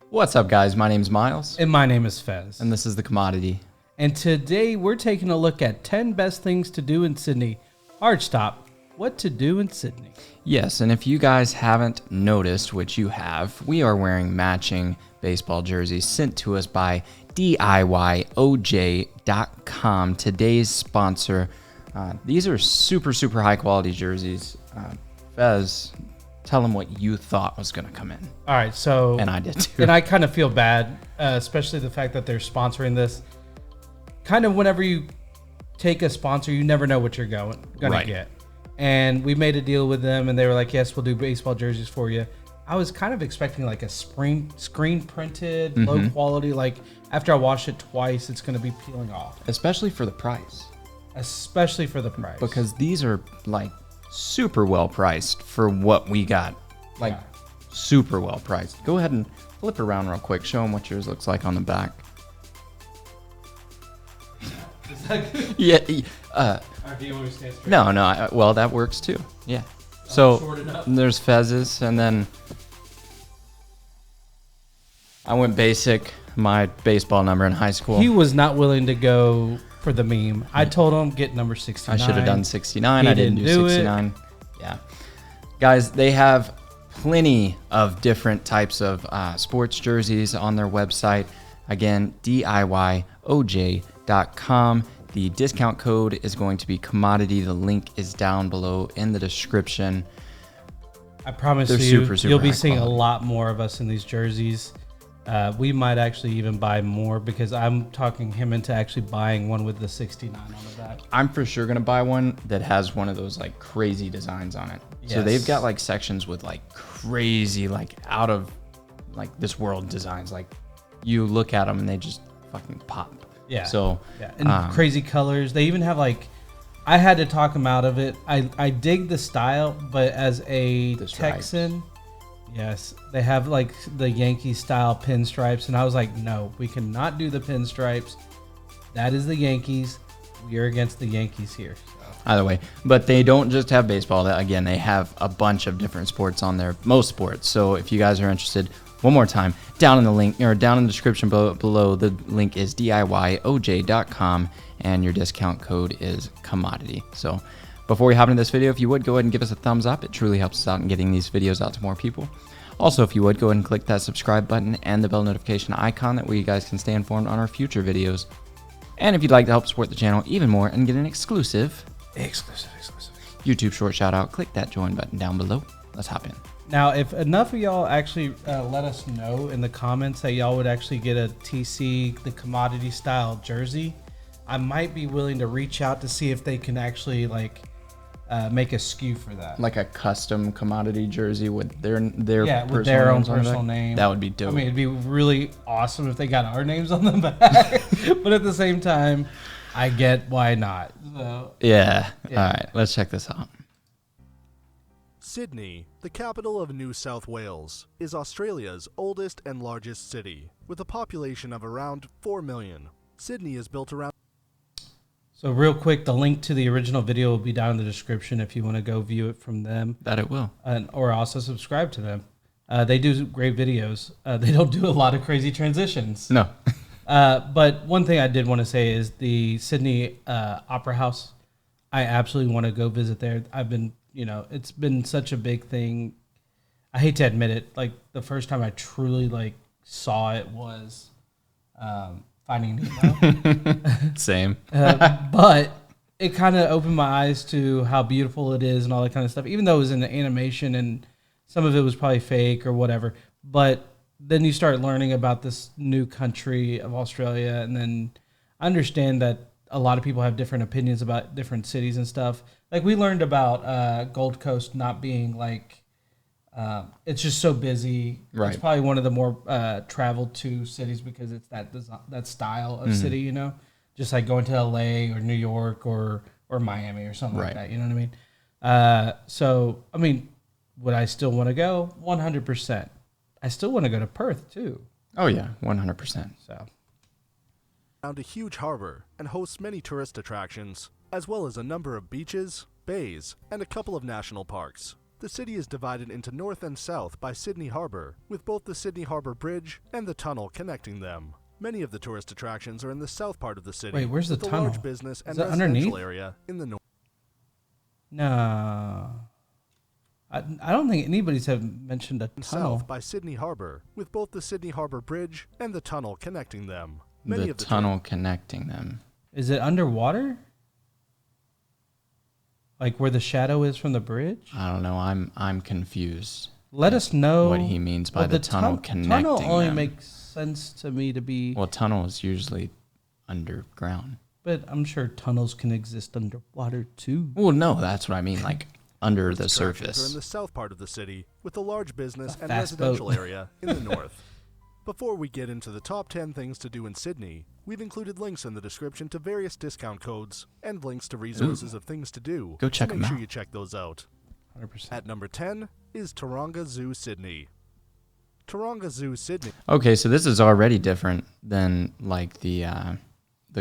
What's up, guys? My name's Miles. And my name is Fez. And this is The Commodity. And today we're taking a look at 10 best things to do in Sydney. Hard stop. What to do in Sydney. Yes, and if you guys haven't noticed, which you have, we are wearing matching baseball jerseys sent to us by DIYOJ.com, today's sponsor. These are super high quality jerseys. Fez, tell them what you thought was going to come in. All right, so... And I did too. And I kind of feel bad, especially the fact that they're sponsoring this. Kind of whenever you take a sponsor, you never know what you're going to get. And we made a deal with them, and they were like, yes, we'll do baseball jerseys for you. I was kind of expecting like a screen printed, low quality. Like after I washed it twice, it's going to be peeling off. Especially for the price. Because these are like super well priced for what we got. Like super well priced. Go ahead and flip around real quick. Show them what yours looks like on the back. Is that good? Yeah. Do you want me to stand straight? No. Well, that works too. Yeah. So there's Fez's, and then I went basic. My baseball number in high school. He was not willing to go for the meme. I told him get number 69. I should have done 69. I didn't do 69. Yeah. Guys, they have plenty of different types of sports jerseys on their website. Again, DIYOJ.com. The discount code is going to be commodity. The link is down below in the description. I promise you'll be seeing a lot more of us in these jerseys. We might actually even buy more because I'm talking him into actually buying one with the 69 on the back. I'm for sure going to buy one that has one of those like crazy designs on it. Yes. So they've got like sections with like crazy, like out of like this world designs. Like you look at them and they just fucking pop. Yeah. So and crazy colors. They even have like, I had to talk him out of it. I dig the style, but as a Texan, yes, they have like the Yankee style pinstripes, and I was like, no, we cannot do the pinstripes. That is the Yankees. We are against the Yankees here. So. Either way, but they don't just have baseball. Again, they have a bunch of different sports on there, most sports. So if you guys are interested, one more time, down in the link or down in the description below, the link is DIYOJ.com, and your discount code is commodity. So before we hop into this video, if you would go ahead and give us a thumbs up, it truly helps us out in getting these videos out to more people. Also, if you would go ahead and click that subscribe button and the bell notification icon, that way you guys can stay informed on our future videos. And if you'd like to help support the channel even more and get an exclusive YouTube short shout out, click that join button down below. Let's hop in. Now, if enough of y'all actually let us know in the comments that y'all would actually get a TC, the commodity style jersey, I might be willing to reach out to see if they can actually like make a SKU for that. Like a custom commodity jersey with their with their own personal name. That would be dope. I mean, it'd be really awesome if they got our names on the back. But at the same time, I get why not. So, yeah. All right, let's check this out. Sydney, the capital of New South Wales, is Australia's oldest and largest city, with a population of around 4 million. Sydney is built around... So real quick, the link to the original video will be down in the description if you want to go view it from them. That it will. Or also subscribe to them. They do great videos. They don't do a lot of crazy transitions. No. But one thing I did want to say is the Sydney Opera House. I absolutely want to go visit there. I've been... it's been such a big thing. I hate to admit it. Like the first time I truly like saw it was Finding Nemo. Same. But it kind of opened my eyes to how beautiful it is and all that kind of stuff. Even though it was in the animation and some of it was probably fake or whatever. But then you start learning about this new country of Australia, and then I understand that a lot of people have different opinions about different cities and stuff. Like we learned about Gold Coast not being like, it's just so busy. Right. It's probably one of the more traveled to cities because it's that style of city, just like going to LA or New York or Miami or something like that. You know what I mean? So, I mean, would I still want to go? 100%. I still want to go to Perth too. Oh yeah, 100%. So. Around a huge harbor and hosts many tourist attractions, as well as a number of beaches, bays, and a couple of national parks. The city is divided into north and south by Sydney Harbour, with both the Sydney Harbour Bridge and the tunnel connecting them. Many of the tourist attractions are in the south part of the city. Wait, where's the with tunnel? A large business and Is that residential underneath? area in the north. No. I don't think anybody's have mentioned a tunnel. South by Sydney Harbour, with both the Sydney Harbour Bridge and the tunnel connecting them. The tunnel connecting them. Is it underwater? Like where the shadow is from the bridge? I don't know. I'm confused. Let us know what he means by the tunnel connecting tunnel only them. makes sense to me to be. Well, tunnel is usually underground. But I'm sure tunnels can exist underwater too. Well, no, that's what I mean. Like under the Attractions are in surface. the south part of the city, with a large business A and fast residential boat. area in the north. Before we get into the top 10 things to do in Sydney, we've included links in the description to various discount codes and links to resources of things to do. Go check so 'em make sure out. you check those out. 100%. At number 10 is Taronga Zoo, Sydney. Taronga Zoo, Sydney. Okay, so this is already different than like the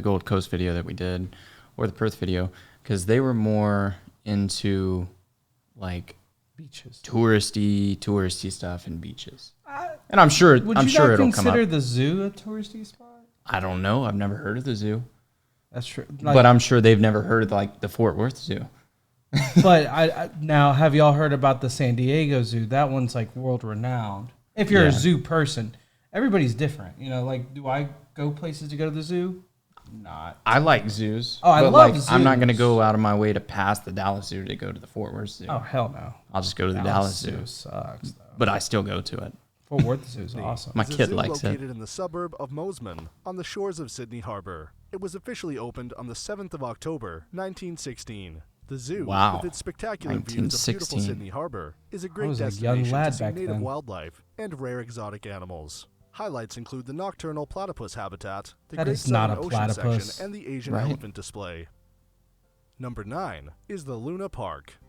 Gold Coast video that we did or the Perth video, because they were more into like Beaches. touristy stuff and beaches. And I'm sure Would I'm you sure not it'll come consider up. the zoo a touristy spot? I don't know. I've never heard of the zoo, That's true. but I'm sure they've never heard of like the Fort Worth Zoo. But I now have y'all heard about the San Diego Zoo? That one's like world renowned. If you're Yeah. a zoo person, everybody's different. You know, like do I go places to go to the zoo? Not. I like zoos. Oh, I but love like, I'm not going to zoos. go out of my way to pass the Dallas Zoo to go to the Fort Worth Zoo. Oh hell no. I'll just go to the Dallas Zoo. Sucks though. But I still go to it. Fort Worth Zoo is awesome. My is a kid zoo likes it. located in the suburb of Mosman on the shores of Sydney Harbour. It was officially opened on the 7th of October, 1916. The zoo, Wow. with its spectacular views of beautiful 1916. Sydney Harbour, is a I great was a young destination lad to see back native then. wildlife and rare exotic animals. Highlights include the nocturnal platypus habitat, the That Great is not Southern a Ocean platypus. section, and the Asian Right. elephant display. Number 9 is the Luna Park.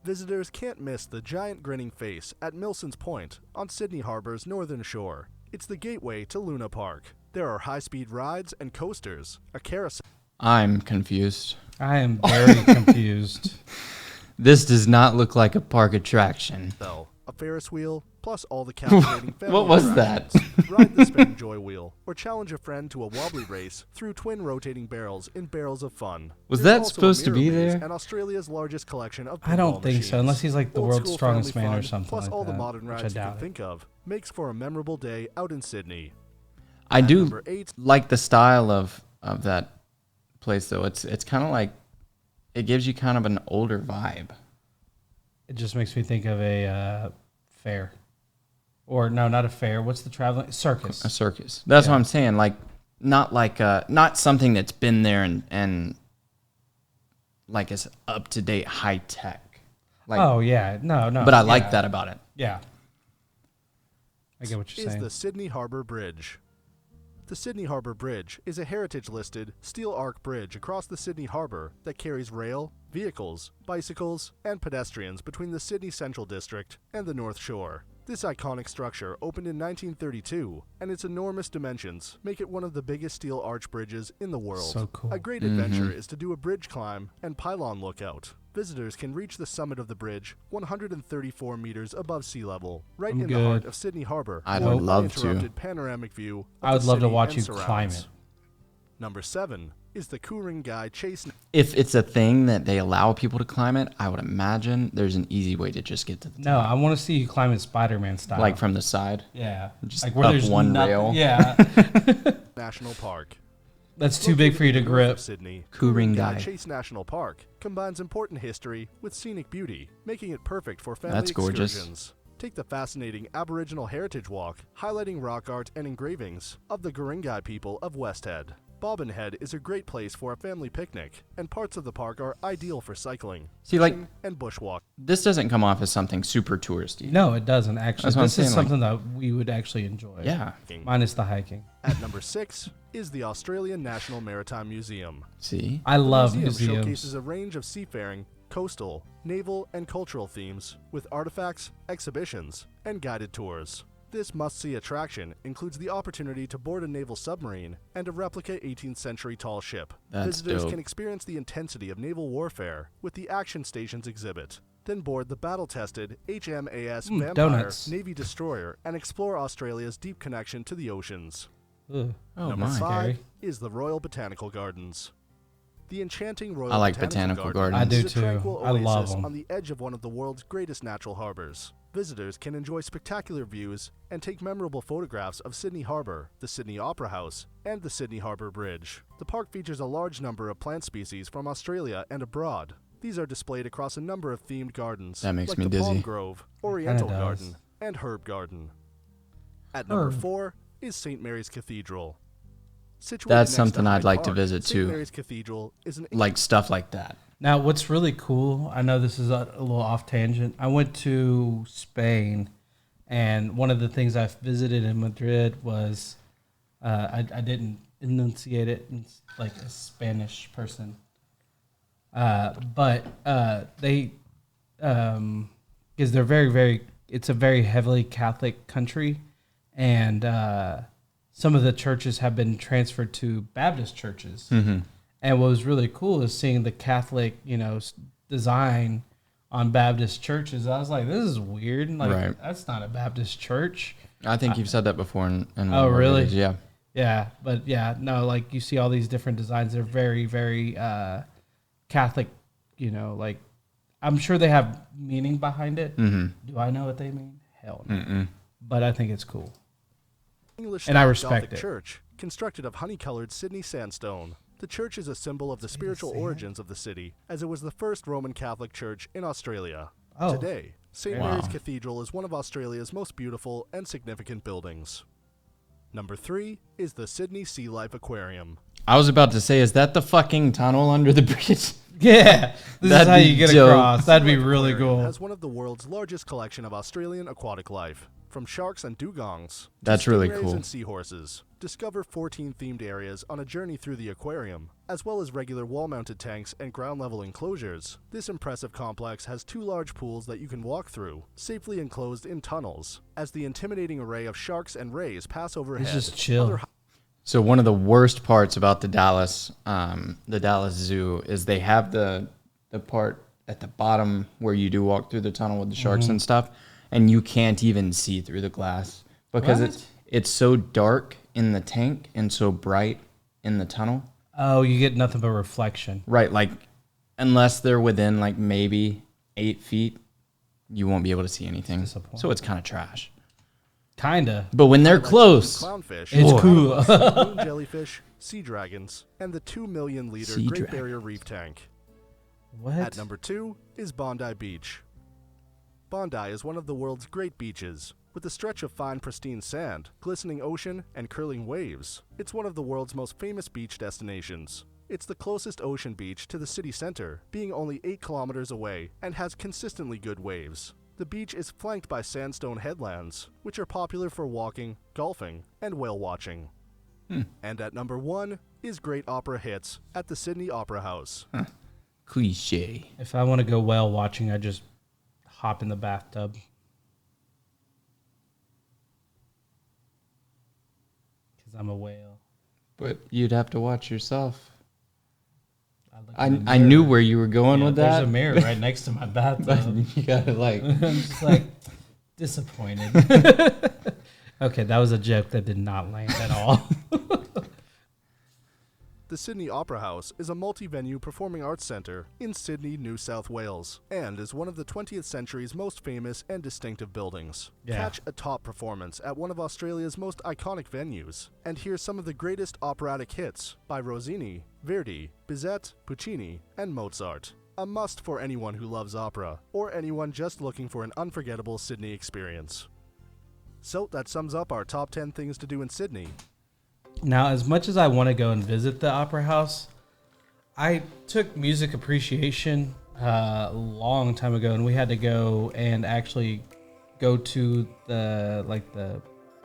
Visitors can't miss the giant grinning face at Milson's Point on Sydney Harbour's northern shore. It's the gateway to Luna Park. There are high-speed rides and coasters, a carousel, I'm confused. I am very confused. This does not look like a park attraction. a Ferris wheel, plus all the captivating family What was that? attractions. Ride the Spin Joy Wheel, or challenge a friend to a wobbly race through twin rotating barrels in Barrels of Fun. Was There's that also a supposed to mirror be maze there? And Australia's largest collection of I don't pinball think so, machines. unless he's like the Old world's school strongest family man or fun, something plus like all that, the modern which I rides you doubt can it. think of makes for a memorable day out in Sydney. I At do number 8, like the style of that place, though. It's kind of like, it gives you kind of an older vibe. It just makes me think of a fair. Or no, not a fair. What's the traveling circus? A circus. That's Yeah. what I'm saying. Like, not something that's been there and like it's up to date, high tech. Like, Oh yeah, no. but I yeah. like that about it. Yeah, I get what you're is saying. the Sydney Harbour Bridge. The Sydney Harbour Bridge is a heritage-listed steel arch bridge across the Sydney Harbour that carries rail, vehicles, bicycles, and pedestrians between the Sydney Central District and the North Shore. This iconic structure opened in 1932, and its enormous dimensions make it one of the biggest steel arch bridges in the world. So cool. A great adventure is to do a bridge climb and pylon lookout. Visitors can reach the summit of the bridge 134 meters above sea level, right I'm in the heart good. of Sydney Harbour. I'd for an love to. uninterrupted panoramic view of I would the love to city watch and you surrounds. climb it. Number 7 is the Ku-ring-gai Chase. If it's a thing that they allow people to climb it, I would imagine there's an easy way to just get to the No, top. I want to see you climb it Spider-Man style. Like from the side. yeah, just like where up there's one nothing- rail. Yeah, National Park. that's too big for you to Located north of grip. Sydney, Ku-ring-gai. Ku-ring-gai Chase National Park combines important history with scenic beauty, making it perfect for family That's gorgeous. excursions. Take the fascinating Aboriginal Heritage Walk, highlighting rock art and engravings of the Ku-ring-gai people of West Head. Bobbin Head is a great place for a family picnic, and parts of the park are ideal for cycling, See, like- fishing, and bushwalk. This doesn't come off as something super touristy. No, it doesn't actually. That's what I'm This is saying, like- something that we would actually enjoy. Yeah. minus the hiking. At number 6 is the Australian National Maritime Museum. See? I love The museum museums. showcases a range of seafaring, coastal, naval, and cultural themes with artifacts, exhibitions, and guided tours. This must-see attraction includes the opportunity to board a naval submarine and a replica 18th century tall ship. That's Visitors dope. can experience the intensity of naval warfare with the Action Stations exhibit. then board the battle-tested HMAS Vampire donuts. Navy destroyer and explore Australia's deep connection to the oceans. Ugh. Oh Number my. 5 Scary. is the Royal Botanical Gardens. The enchanting Royal I like Botanical botanical Garden gardens. I do is a tranquil too. I love oasis them. on the edge of one of the world's greatest natural harbors. Visitors can enjoy spectacular views and take memorable photographs of Sydney Harbour, the Sydney Opera House, and the Sydney Harbour Bridge. The park features a large number of plant species from Australia and abroad. These are displayed across a number of themed gardens, That makes like me the Palm dizzy. Grove, Oriental does. Garden, and Herb Garden. At number Herb. 4 is St. Mary's Cathedral. Situated That's next something to I'd Hyde like to Park, visit St. too. Mary's Cathedral is an Like stuff like that. Now, what's really cool, I know this is a little off tangent. I went to Spain, and one of the things I visited in Madrid was I didn't enunciate it like a Spanish person, but they because they're it's a very heavily Catholic country, and some of the churches have been transferred to Baptist churches. Mm-hmm. And what was really cool is seeing the Catholic, design on Baptist churches. I was like, this is weird. Like, Right. That's not a Baptist church. I think you've said that before. In one Oh, of our really? videos, yeah. Yeah, but yeah, no, like you see all these different designs. They're very, very Catholic, like I'm sure they have meaning behind it. Mm-hmm. Do I know what they mean? Hell no. Mm-mm. But I think it's cool. English And I style respect Gothic it. church, constructed of honey-colored Sydney sandstone. The church is a symbol of the spiritual origins of the city, as it was the first Roman Catholic church in Australia. Oh. Today, St. Wow. Mary's Cathedral is one of Australia's most beautiful and significant buildings. Number 3 is the Sydney Sea Life Aquarium. I was about to say, is that the fucking tunnel under the bridge? Yeah, this That'd is how be you get dope. across. That'd be Sea Life really Aquarium cool. has one of the world's largest collection of Australian aquatic life, from sharks and dugongs to That's really stingrays cool. and seahorses. Discover 14 themed areas on a journey through the aquarium, as well as regular wall-mounted tanks and ground-level enclosures. This impressive complex has 2 large pools that you can walk through, safely enclosed in tunnels, as the intimidating array of sharks and rays pass overhead. It's just chill. Other So one of the worst parts about the Dallas Zoo is they have the part at the bottom where you do walk through the tunnel with the sharks and stuff, and you can't even see through the glass because What? it's so dark in the tank and so bright in the tunnel. Oh, you get nothing but reflection. Right, like unless they're within like maybe 8 feet, you won't be able to see anything. disappointing. So it's kind of trash. Kinda. But when they're close, clownfish, It's Whoa. cool. moon jellyfish, sea dragons, and the 2 million liter Sea Great dragon. Barrier Reef tank. What? At number 2 is Bondi Beach. Bondi is one of the world's great beaches, with a stretch of fine pristine sand, glistening ocean, and curling waves. It's one of the world's most famous beach destinations. It's the closest ocean beach to the city center, being only 8 kilometers away, and has consistently good waves. The beach is flanked by sandstone headlands, which are popular for walking, golfing, and whale watching. And at number 1 is great opera hits at the Sydney Opera House. cliche. If I want to go whale watching, I just hop in the bathtub. Because I'm a whale. But you'd have to watch yourself. look in the I knew mirror. where you were going Yeah, with there's that. a mirror right next to my bathtub. You gotta like. I'm just like disappointed. Okay, that was a joke that did not land at all. The Sydney Opera House is a multi-venue performing arts centre in Sydney, New South Wales, and is one of the 20th century's most famous and distinctive buildings. Yeah. Catch a top performance at one of Australia's most iconic venues, and hear some of the greatest operatic hits by Rossini, Verdi, Bizet, Puccini, and Mozart. A must for anyone who loves opera, or anyone just looking for an unforgettable Sydney experience. So that sums up our top 10 things to do in Sydney. Now, as much as I want to go and visit the Opera House, I took music appreciation a long time ago, and we had to go and actually go to it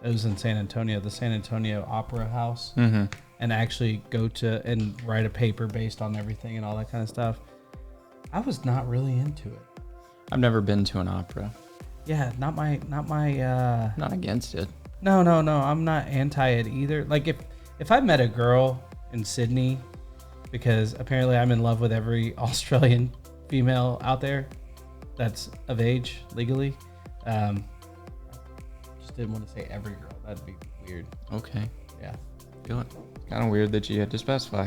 was in San Antonio, the San Antonio Opera House, and actually go to and write a paper based on everything and all that kind of stuff. I was not really into it. I've never been to an opera. Yeah, not my Not against it. No, I'm not anti it either. Like if I met a girl in Sydney, because apparently I'm in love with every Australian female out there, that's of age legally. Just didn't want to say every girl. That'd be weird. Okay. Yeah. Feel it. Kind of weird that you had to specify.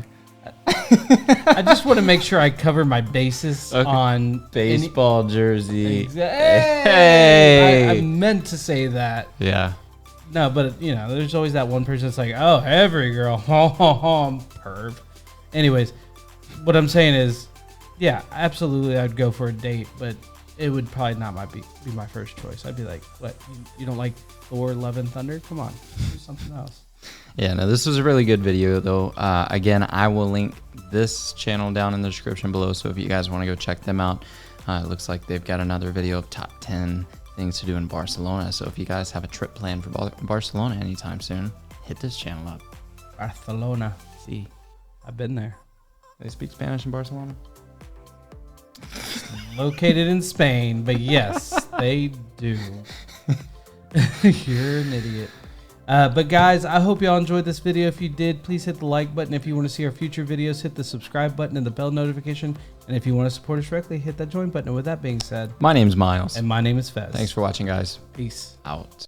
I just want to make sure I cover my bases on baseball jersey. Hey! I meant to say that. Yeah. No, but there's always that one person that's like, oh, every girl. I'm perv. Anyways, what I'm saying is, yeah, absolutely I'd go for a date, but it would probably not be my first choice. I'd be like, what, you don't like Thor, Love and Thunder? Come on, do something else. Yeah, no, this was a really good video, though. Again, I will link this channel down in the description below, so if you guys want to go check them out, it looks like they've got another video of top 10 things to do in Barcelona. So if you guys have a trip planned for Barcelona anytime soon, hit this channel up. Barcelona. See, I've been there. they speak Spanish in Barcelona? Located in Spain, but yes, they do. You're an idiot. But guys, I hope y'all enjoyed this video. If you did, please hit the like button. If you want to see our future videos, hit the subscribe button and the bell notification. And if you want to support us directly, hit that join button. And with that being said, My name's Miles. and my name is Fez. Thanks for watching, guys. Peace. Out.